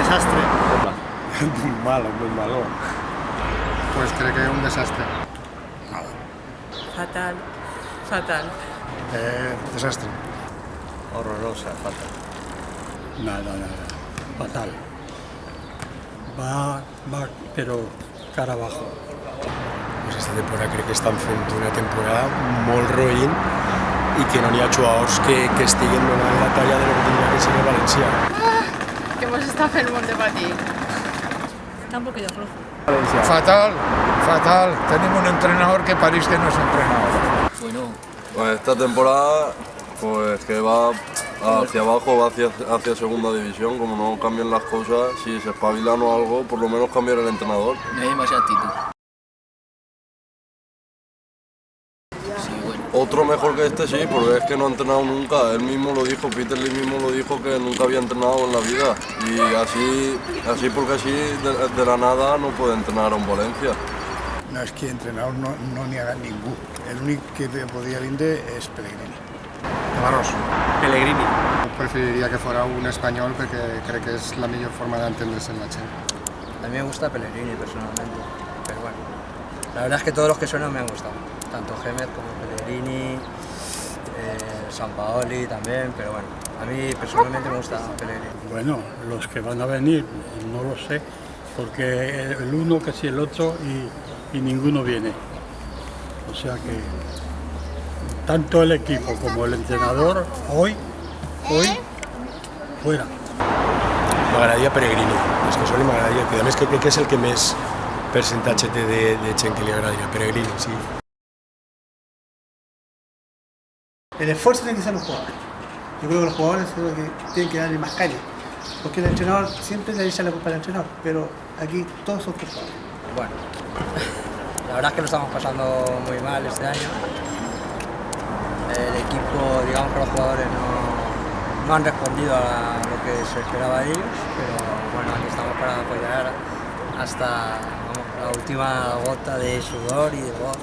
desastre. Malo, muy malo. Pues cree que es un desastre. Fatal, fatal. Desastre. Horrorosa, fatal. Nada. Fatal. Va, però cara abajo. Pues esta temporada crec que estan fent una temporada molt roïn i que no n'hi ha jugadors que estiguen donant la talla de lo que tindria que ser el València. Que hemos estado fent molt de patir. Está un poquito flojo. Fatal. Tenemos un entrenador que parece que no es entrenador. Bueno, Pues esta temporada pues que va hacia abajo, va hacia segunda división, como no cambien las cosas, si se espabilan o algo, por lo menos cambiar el entrenador. no hay demasiada actitud. Sí, bueno. Otro mejor que este sí, porque es que no ha entrenado nunca, él mismo lo dijo, Peter Lee mismo lo dijo que nunca había entrenado en la vida y así porque así de la nada no puede entrenar a un Valencia. No, es que entrenador no n'hi ha ningú. El únic que podria vindre és Pellegrini. Navarros. Pellegrini. Preferiria que fuera un espanyol porque creo que es la mejor forma de entenderse en la Champions. A mí me gusta Pellegrini personalmente, pero bueno, la verdad es que todos los que suenan me han gustado, tanto Gémez como Pellegrini, Sampaoli también, pero bueno, a mí personalmente me gusta Pellegrini. Bueno, los que van a venir, no lo sé, porque el uno casi el otro y ninguno viene. O sea que tanto el equipo como el entrenador hoy fuera. M'agradaria Pellegrini, és que soli m'agradaria, que a més que crec que és el que més percentatge té de gent que li agradaria. Pellegrini, sí. El esfuerzo tiene que ser los jugadores. Yo creo que los jugadores son los que tienen que darle más caña. Porque el entrenador siempre le echa la culpa al entrenador, pero aquí todos son culpables. Bueno, la verdad es que lo estamos pasando muy mal este año. El equipo, digamos que los jugadores no han respondido a lo que se esperaba de ellos, pero bueno, aquí estamos para apoyar hasta la última gota de sudor y de voz.